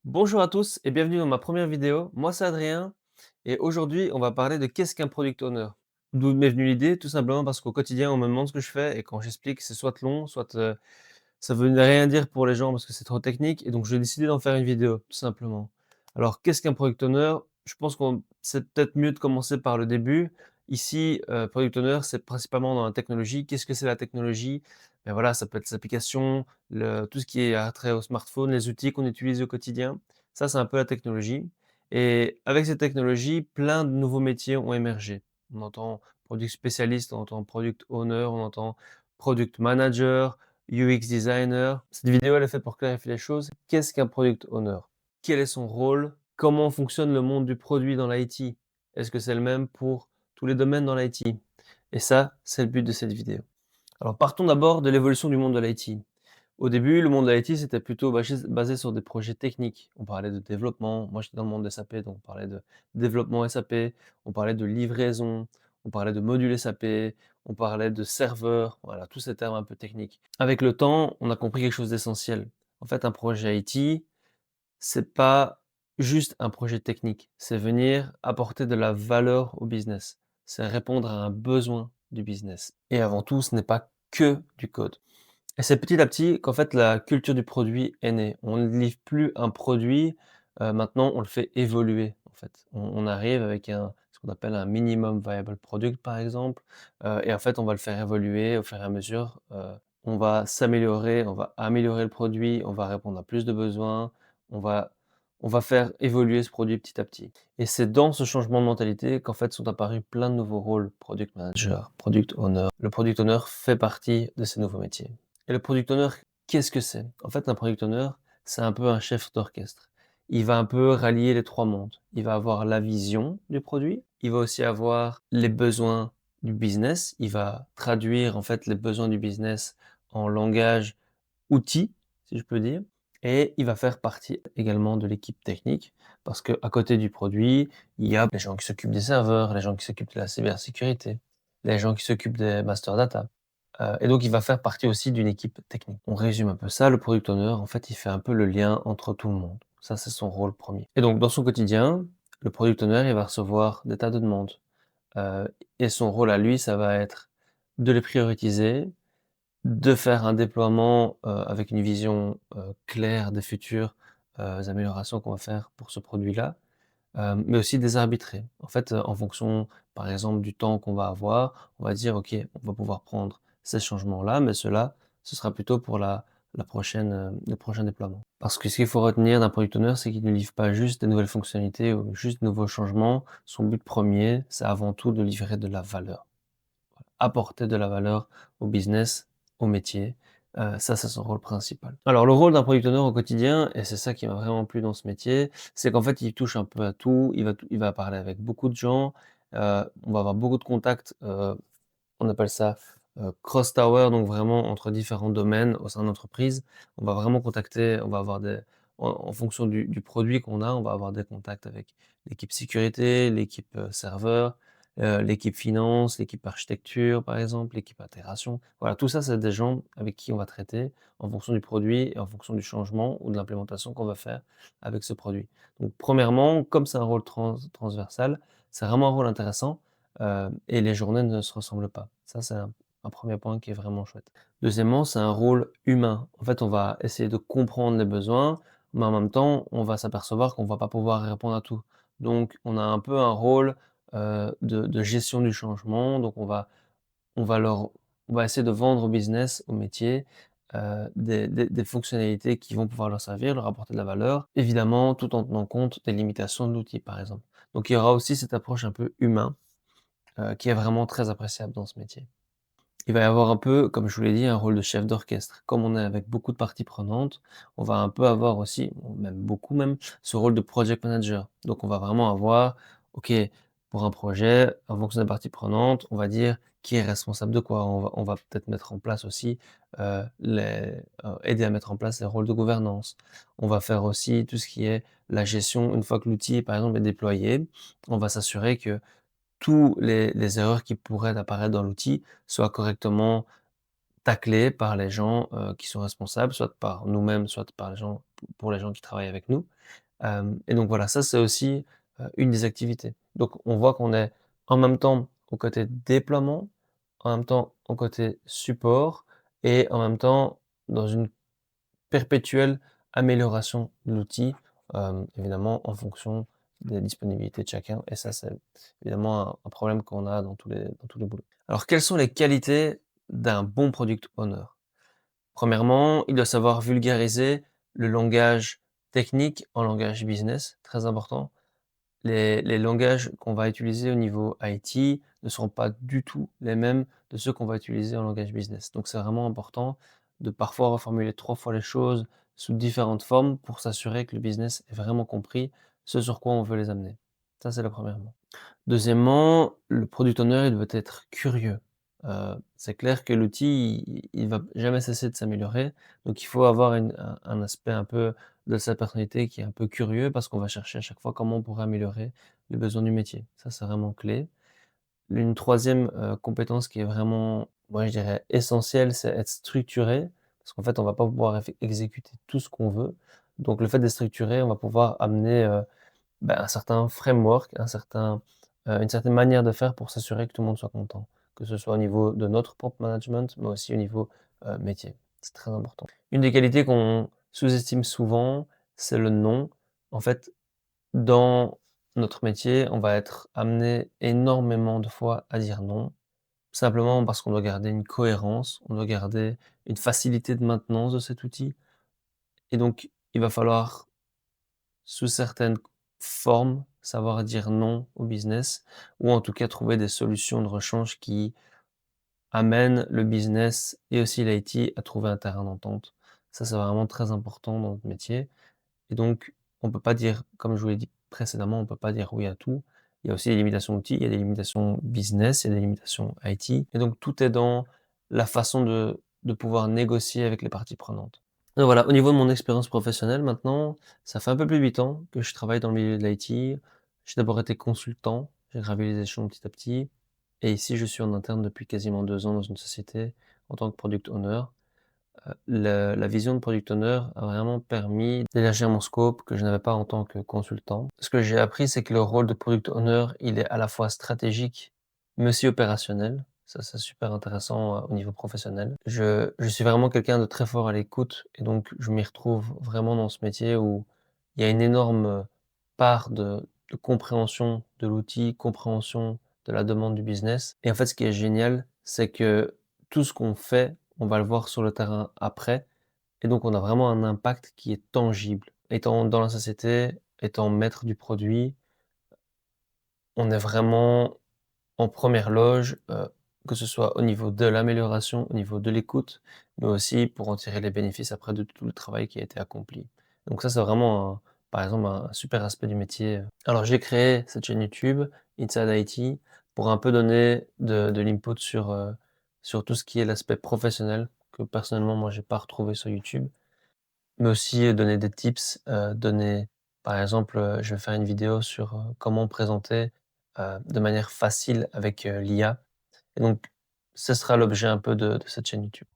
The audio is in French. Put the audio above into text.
Bonjour à tous et bienvenue dans ma première vidéo. Moi c'est Adrien et aujourd'hui on va parler de qu'est-ce qu'un product owner. D'où m'est venue l'idée? Tout simplement parce qu'au quotidien on me demande ce que je fais et quand j'explique c'est soit long, soit ça veut rien dire pour les gens parce que c'est trop technique et donc j'ai décidé d'en faire une vidéo tout simplement. Alors qu'est-ce qu'un product owner? Je pense qu'on c'est peut-être mieux de commencer par le début. Ici, product owner c'est principalement dans la technologie. Qu'est-ce que c'est la technologie? Ben voilà, ça peut être les applications, tout ce qui a trait au smartphone, les outils qu'on utilise au quotidien. Ça, c'est un peu la technologie et avec cette technologie, plein de nouveaux métiers ont émergé. On entend product spécialiste, on entend product owner, on entend product manager, UX designer. Cette vidéo, elle est faite pour clarifier les choses. Qu'est-ce qu'un product owner? Quel est son rôle? Comment fonctionne le monde du produit dans l'IT? Est-ce que c'est le même pour tous les domaines dans l'IT? Et ça, c'est le but de cette vidéo. Alors partons d'abord de l'évolution du monde de l'IT. Au début, le monde de l'IT, c'était plutôt basé sur des projets techniques. On parlait de développement. Moi, j'étais dans le monde SAP, donc on parlait de développement SAP, on parlait de livraison, on parlait de module SAP, on parlait de serveur, voilà, tous ces termes un peu techniques. Avec le temps, on a compris quelque chose d'essentiel. En fait, un projet IT, c'est pas juste un projet technique, c'est venir apporter de la valeur au business. C'est répondre à un besoin du business. Et avant tout, ce n'est pas que du code. Et c'est petit à petit qu'en fait la culture du produit est née. On ne livre plus un produit, maintenant on le fait évoluer en fait. On arrive avec ce qu'on appelle un minimum viable product par exemple, et en fait on va le faire évoluer au fur et à mesure, on va s'améliorer, on va améliorer le produit, on va répondre à plus de besoins, on va on va faire évoluer ce produit petit à petit. Et c'est dans ce changement de mentalité qu'en fait sont apparus plein de nouveaux rôles, product manager, product owner. Le product owner fait partie de ces nouveaux métiers. Et le product owner, qu'est-ce que c'est? En fait, un product owner, c'est un peu un chef d'orchestre. Il va un peu rallier les 3 mondes. Il va avoir la vision du produit, il va aussi avoir les besoins du business, il va traduire en fait les besoins du business en langage outil, si je peux dire, et il va faire partie également de l'équipe technique parce qu'à côté du produit, il y a les gens qui s'occupent des serveurs, les gens qui s'occupent de la cybersécurité, les gens qui s'occupent des master data. Et donc il va faire partie aussi d'une équipe technique. On résume un peu ça, le product owner, en fait, il fait un peu le lien entre tout le monde. Ça, c'est son rôle premier. Et donc dans son quotidien, le product owner, il va recevoir des tas de demandes, heu et son rôle à lui, ça va être de les prioriser, de faire un déploiement, avec une vision, claire des futures, améliorations qu'on va faire pour ce produit-là, mais aussi des arbitrer. En fait, en fonction, par exemple, du temps qu'on va avoir, on va dire: «OK, on va pouvoir prendre ces changements-là, mais ceux-là, ce sera plutôt pour la prochaine, le prochain déploiement». Parce que ce qu'il faut retenir d'un product owner, c'est qu'il ne livre pas juste des nouvelles fonctionnalités ou juste de nouveaux changements. Son but premier, c'est avant tout de livrer de la valeur. Apporter de la valeur au business, au métier, ça, c'est son rôle principal. Alors le rôle d'un product owner au quotidien et c'est ça qui m'a vraiment plu dans ce métier, c'est qu'en fait, il touche un peu à tout, il va parler avec beaucoup de gens, on va avoir beaucoup de contacts, on appelle ça, cross tower, donc vraiment entre différents domaines au sein de l'entreprise. On va vraiment contacter, on va avoir des en fonction du produit qu'on a, on va avoir des contacts avec l'équipe sécurité, l'équipe, serveur, l'équipe finance, l'équipe architecture par exemple, l'équipe intégration. Voilà, tout ça, c'est des gens avec qui on va traiter en fonction du produit et en fonction du changement ou de l'implémentation qu'on va faire avec ce produit. Donc premièrement, comme c'est un rôle transversal, c'est vraiment un rôle intéressant. Et les journées ne se ressemblent pas. Ça, c'est un 1er point qui est vraiment chouette. Deuxièmement, c'est un rôle humain. En fait, on va essayer de comprendre les besoins, mais en même temps, on va s'apercevoir qu'on va pas pouvoir répondre à tout. Donc on a un peu un rôle, de gestion du changement. Donc on va leur on va essayer de vendre au business, au métier, des fonctionnalités qui vont pouvoir leur servir, leur apporter de la valeur, évidemment tout en tenant compte des limitations de l'outil, par exemple. Donc il y aura aussi cette approche un peu humain qui est vraiment très appréciable dans ce métier. Il va y avoir un peu, comme je vous l'ai dit, un rôle de chef d'orchestre. Comme on est avec beaucoup de parties prenantes, on va un peu avoir aussi, ou même beaucoup même, ce rôle de project manager. Donc on va vraiment avoir, OK, pour un projet, en fonction des parties prenantes, on va dire qui est responsable de quoi. On va peut-être mettre en place aussi, aider à mettre en place les rôles de gouvernance. On va faire aussi tout ce qui est la gestion, une fois que l'outil, par exemple, est déployé, on va s'assurer que tous les erreurs qui pourraient apparaître dans l'outil soient correctement taclés par les gens, qui sont responsables, soit par nous-mêmes, soit par les gens pour les gens qui travaillent avec nous. Et donc voilà, ça c'est aussi, une des activités. Donc on voit qu'on est en même temps au côté déploiement, en même temps au côté support et en même temps dans une perpétuelle amélioration de l'outil, évidemment en fonction des disponibilités de chacun et ça c'est évidemment un problème qu'on a dans tous les boulots. Alors quelles sont les qualités d'un bon product owner? Premièrement, il doit savoir vulgariser le langage technique en langage business, très important. Les langages qu'on va utiliser au niveau IT ne seront pas du tout les mêmes de ceux qu'on va utiliser en langage business. Donc c'est vraiment important de parfois reformuler 3 fois les choses sous différentes formes pour s'assurer que le business ait vraiment compris ce sur quoi on veut les amener. Ça, c'est la premièrement. Deuxièmement, le product owner, il doit être curieux. C'est clair que l'outil, il va jamais cesser de s'améliorer, donc il faut avoir un aspect un peu de sa personnalité qui est un peu curieux parce qu'on va chercher à chaque fois comment on pourrait améliorer les besoins du métier. Ça, c'est vraiment clé. Une troisième compétence qui est vraiment, moi, je dirais essentielle, c'est être structuré parce qu'en fait, on va pas pouvoir exécuter tout ce qu'on veut. Donc le fait d'être structuré, on va pouvoir amener, un certain framework, une certaine manière de faire pour s'assurer que tout le monde soit content. Que ce soit au niveau de notre propre management, mais aussi au niveau, métier. C'est très important. Une des qualités qu'on sous-estime souvent, c'est le non. En fait, dans notre métier, on va être amené énormément de fois à dire non, simplement parce qu'on doit garder une cohérence, on doit garder une facilité de maintenance de cet outil et donc il va falloir sous certaines formes, savoir dire non au business ou en tout cas trouver des solutions de rechange qui amènent le business et aussi l'IT à trouver un terrain d'entente. Ça, c'est vraiment très important dans notre métier et donc on peut pas dire, comme je vous l'ai dit précédemment, on peut pas dire oui à tout. Il y a aussi des limitations outils, il y a des limitations business, il y a des limitations IT et donc tout est dans la façon de pouvoir négocier avec les parties prenantes. Donc voilà, au niveau de mon expérience professionnelle maintenant, ça fait un peu plus de 8 ans que je travaille dans le milieu de l'IT. J'ai d'abord été consultant, j'ai gravi les échelons petit à petit et ici je suis en interne depuis quasiment 2 ans dans une société en tant que product owner. La vision de product owner a vraiment permis d'élargir mon scope que je n'avais pas en tant que consultant. Ce que j'ai appris, c'est que le rôle de product owner, il est à la fois stratégique, mais aussi opérationnel. Ça, c'est super intéressant, au niveau professionnel. Je suis vraiment quelqu'un de très fort à l'écoute et donc je m'y retrouve vraiment dans ce métier où il y a une énorme, part de compréhension de l'outil, compréhension de la demande du business et en fait, ce qui est génial, c'est que tout ce qu'on fait, on va le voir sur le terrain après et donc on a vraiment un impact qui est tangible. Étant dans la société, étant maître du produit, on est vraiment en première loge, que ce soit au niveau de l'amélioration, au niveau de l'écoute, mais aussi pour en tirer les bénéfices après de tout le travail qui a été accompli. Donc ça, c'est vraiment par exemple, un super aspect du métier. Alors j'ai créé cette chaîne YouTube, Inside IT, pour un peu donner de l'input sur tout ce qui est l'aspect professionnel, que personnellement, moi, j'ai pas retrouvé sur YouTube, mais aussi, donner des tips, donner par exemple, je vais faire une vidéo sur, comment présenter, de manière facile avec, l'IA et donc ce sera l'objet un peu de cette chaîne YouTube.